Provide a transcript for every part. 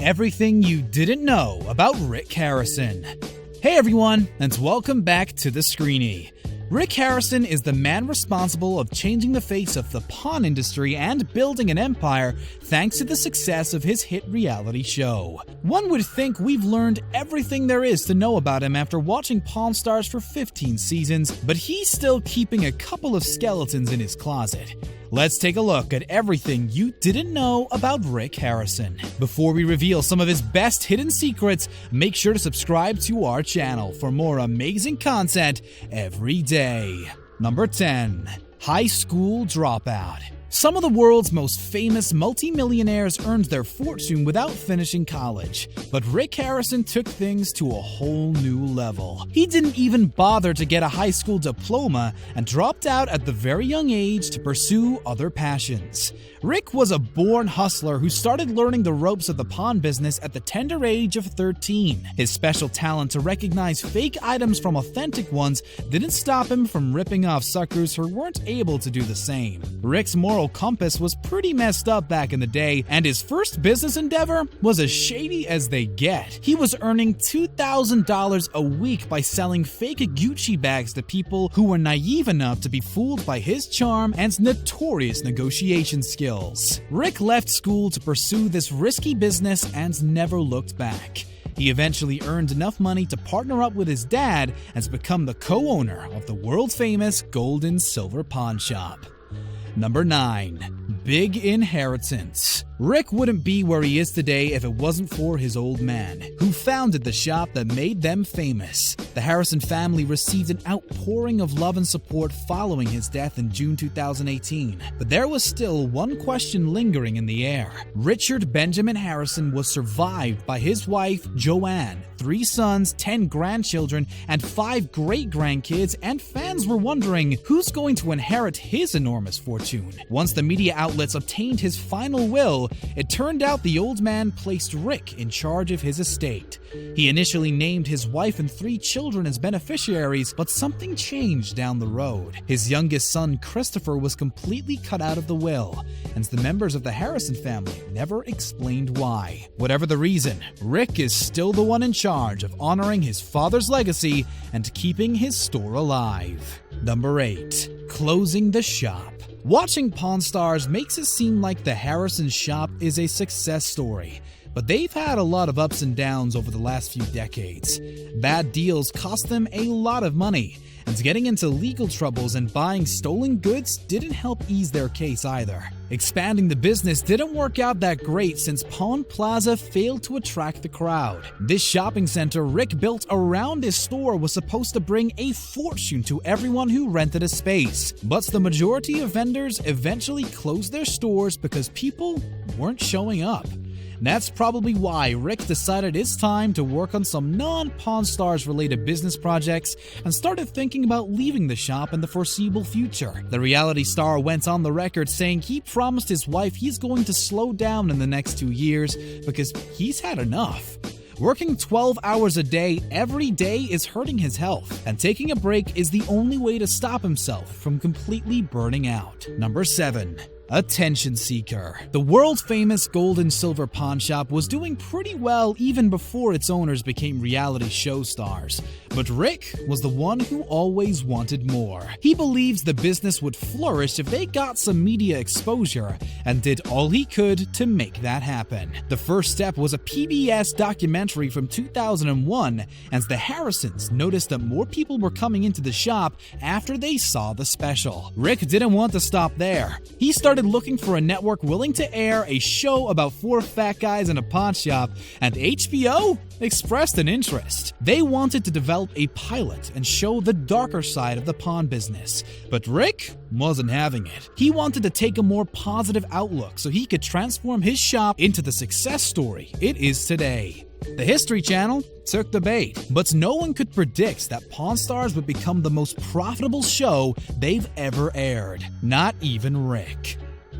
Everything you didn't know about Rick Harrison. Hey everyone, and welcome back to The Screeny. Rick Harrison is the man responsible of changing the face of the pawn industry and building an empire thanks to the success of his hit reality show. One would think we've learned everything there is to know about him after watching Pawn Stars for 15 seasons, but he's still keeping a couple of skeletons in his closet. Let's take a look at everything you didn't know about Rick Harrison. Before we reveal some of his best hidden secrets, make sure to subscribe to our channel for more amazing content every day. Number 10. High School Dropout. Some of the world's most famous multimillionaires earned their fortune without finishing college, but Rick Harrison took things to a whole new level. He didn't even bother to get a high school diploma and dropped out at the very young age to pursue other passions. Rick was a born hustler who started learning the ropes of the pawn business at the tender age of 13. His special talent to recognize fake items from authentic ones didn't stop him from ripping off suckers who weren't able to do the same. Rick's moral compass was pretty messed up back in the day, and his first business endeavor was as shady as they get. He was earning $2,000 a week by selling fake Gucci bags to people who were naive enough to be fooled by his charm and notorious negotiation skills. Rick left school to pursue this risky business and never looked back. He eventually earned enough money to partner up with his dad and to become the co-owner of the world-famous gold and silver pawn shop. Number 9. Big Inheritance. Rick wouldn't be where he is today if it wasn't for his old man, who founded the shop that made them famous. The Harrison family received an outpouring of love and support following his death in June 2018, but there was still one question lingering in the air. Richard Benjamin Harrison was survived by his wife, Joanne, 3 sons, 10 grandchildren, and 5 great-grandkids, and fans were wondering who's going to inherit his enormous fortune. Once the media outlets obtained his final will, it turned out the old man placed Rick in charge of his estate. He initially named his wife and 3 children as beneficiaries, but something changed down the road. His youngest son, Christopher, was completely cut out of the will, and the members of the Harrison family never explained why. Whatever the reason, Rick is still the one in charge of honoring his father's legacy and keeping his store alive. Number 8. Closing the shop. Watching Pawn Stars makes it seem like the Harrison shop is a success story, but they've had a lot of ups and downs over the last few decades. Bad deals cost them a lot of money, and getting into legal troubles and buying stolen goods didn't help ease their case either. Expanding the business didn't work out that great since Pawn Plaza failed to attract the crowd. This shopping center Rick built around his store was supposed to bring a fortune to everyone who rented a space, but the majority of vendors eventually closed their stores because people weren't showing up. That's probably why Rick decided it's time to work on some non-Pawn Stars related business projects and started thinking about leaving the shop in the foreseeable future. The reality star went on the record saying he promised his wife he's going to slow down in the next 2 years because he's had enough. Working 12 hours a day every day is hurting his health, and taking a break is the only way to stop himself from completely burning out. Number 7. Attention seeker. The world-famous gold and silver pawn shop was doing pretty well even before its owners became reality show stars. But Rick was the one who always wanted more. He believes the business would flourish if they got some media exposure, and did all he could to make that happen. The first step was a PBS documentary from 2001, and the Harrisons noticed that more people were coming into the shop after they saw the special. Rick didn't want to stop there. He started looking for a network willing to air a show about 4 fat guys in a pawn shop, and HBO expressed an interest. They wanted to develop a pilot and show the darker side of the pawn business, but Rick wasn't having it. He wanted to take a more positive outlook so he could transform his shop into the success story it is today. The History Channel took the bait, but no one could predict that Pawn Stars would become the most profitable show they've ever aired. Not even Rick.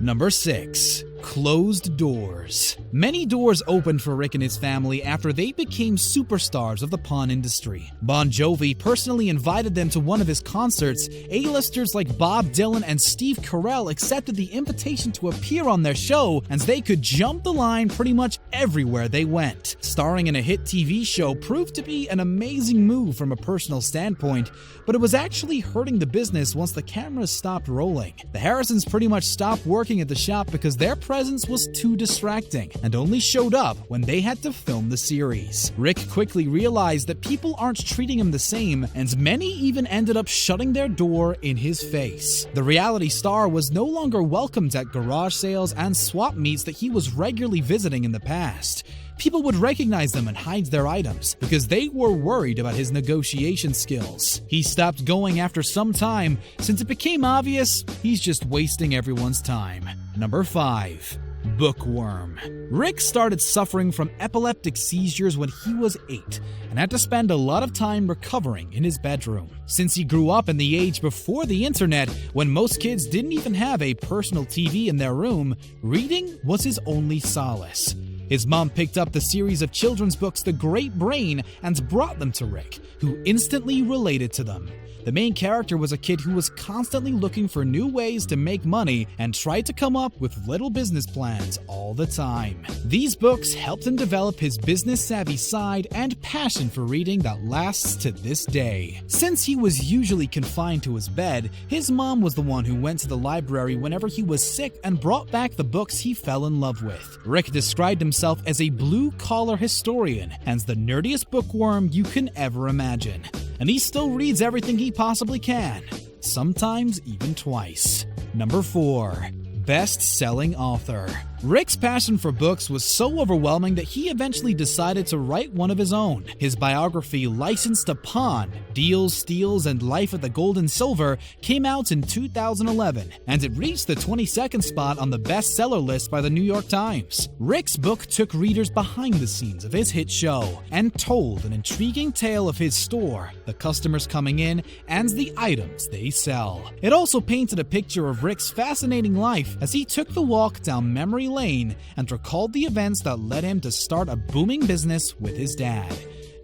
Number 6. Closed doors. Many doors opened for Rick and his family after they became superstars of the pawn industry. Bon Jovi personally invited them to one of his concerts. A-listers like Bob Dylan and Steve Carell accepted the invitation to appear on their show, and they could jump the line pretty much everywhere they went. Starring in a hit TV show proved to be an amazing move from a personal standpoint, but it was actually hurting the business once the cameras stopped rolling. The Harrisons pretty much stopped working at the shop because their presence was too distracting and only showed up when they had to film the series. Rick quickly realized that people aren't treating him the same, and many even ended up shutting their door in his face. The reality star was no longer welcomed at garage sales and swap meets that he was regularly visiting in the past. People would recognize them and hide their items because they were worried about his negotiation skills. He stopped going after some time since it became obvious he's just wasting everyone's time. Number 5. Bookworm. Rick started suffering from epileptic seizures when he was 8 and had to spend a lot of time recovering in his bedroom. Since he grew up in the age before the internet, when most kids didn't even have a personal TV in their room, reading was his only solace. His mom picked up the series of children's books The Great Brain and brought them to Rick, who instantly related to them. The main character was a kid who was constantly looking for new ways to make money and tried to come up with little business plans all the time. These books helped him develop his business-savvy side and passion for reading that lasts to this day. Since he was usually confined to his bed, his mom was the one who went to the library whenever he was sick and brought back the books he fell in love with. Rick described himself as a blue-collar historian and the nerdiest bookworm you can ever imagine. And he still reads everything he possibly can, sometimes even twice. Number 4. Best-selling author. Rick's passion for books was so overwhelming that he eventually decided to write one of his own. His biography, Licensed to Pawn: Deals, Steals, and Life at the Gold and Silver, came out in 2011, and it reached the 22nd spot on the bestseller list by the New York Times. Rick's book took readers behind the scenes of his hit show and told an intriguing tale of his store, the customers coming in, and the items they sell. It also painted a picture of Rick's fascinating life as he took the walk down memory lane and recalled the events that led him to start a booming business with his dad.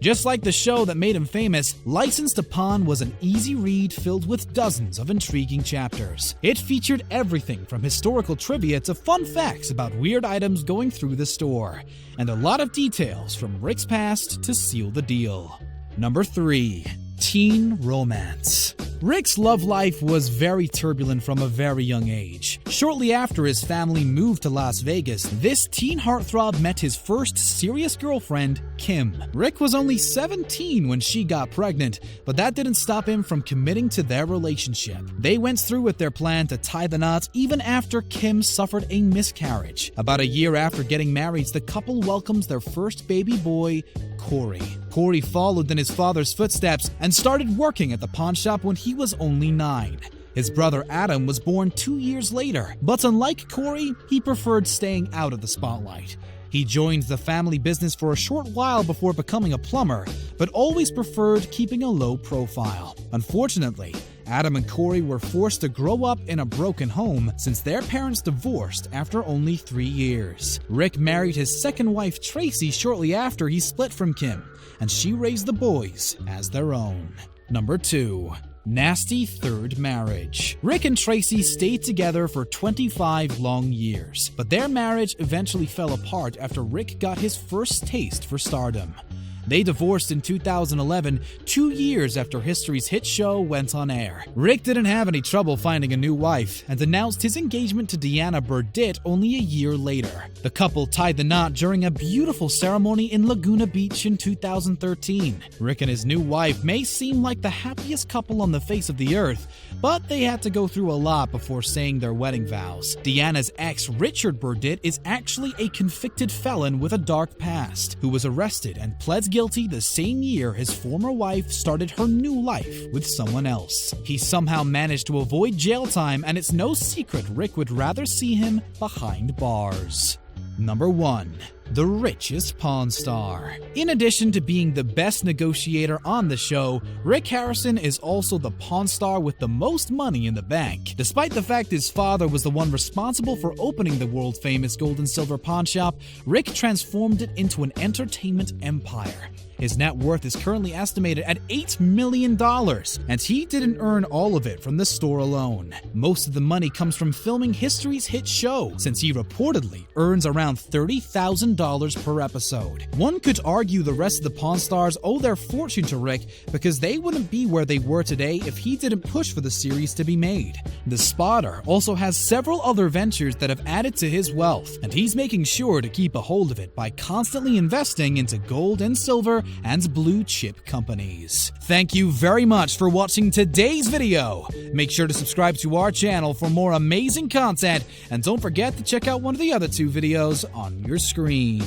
Just like the show that made him famous, Licensed to Pawn was an easy read filled with dozens of intriguing chapters. It featured everything from historical trivia to fun facts about weird items going through the store, and a lot of details from Rick's past to seal the deal. Number 3. Teen romance. Rick's love life was very turbulent from a very young age. Shortly after his family moved to Las Vegas, this teen heartthrob met his first serious girlfriend, Kim. Rick was only 17 when she got pregnant, but that didn't stop him from committing to their relationship. They went through with their plan to tie the knot even after Kim suffered a miscarriage. About a year after getting married, the couple welcomes their first baby boy, Corey. Corey followed in his father's footsteps and started working at the pawn shop when he was only 9. His brother Adam was born 2 years later, but unlike Corey, he preferred staying out of the spotlight. He joined the family business for a short while before becoming a plumber, but always preferred keeping a low profile. Unfortunately, Adam and Corey were forced to grow up in a broken home since their parents divorced after only 3 years. Rick married his second wife Tracy shortly after he split from Kim, and she raised the boys as their own. Number 2. Nasty third marriage. Rick and Tracy stayed together for 25 long years, but their marriage eventually fell apart after Rick got his first taste for stardom. They divorced in 2011, 2 years after History's hit show went on air. Rick didn't have any trouble finding a new wife and announced his engagement to Deanna Burdett only a year later. The couple tied the knot during a beautiful ceremony in Laguna Beach in 2013. Rick and his new wife may seem like the happiest couple on the face of the earth, but they had to go through a lot before saying their wedding vows. Deanna's ex, Richard Burdett, is actually a convicted felon with a dark past, who was arrested and pled guilty the same year his former wife started her new life with someone else. He somehow managed to avoid jail time, and it's no secret Rick would rather see him behind bars. Number 1. the richest Pawn Star. In addition to being the best negotiator on the show, Rick Harrison is also the Pawn Star with the most money in the bank. Despite the fact his father was the one responsible for opening the world-famous gold and silver pawn shop, Rick transformed it into an entertainment empire. His net worth is currently estimated at $8 million, and he didn't earn all of it from the store alone. Most of the money comes from filming history's hit show, since he reportedly earns around $30,000 per episode. One could argue the rest of the Pawn Stars owe their fortune to Rick because they wouldn't be where they were today if he didn't push for the series to be made. The Spotter also has several other ventures that have added to his wealth, and he's making sure to keep a hold of it by constantly investing into gold and silver and blue chip companies. Thank you very much for watching today's video. Make sure to subscribe to our channel for more amazing content, and don't forget to check out one of the other two videos on your screen.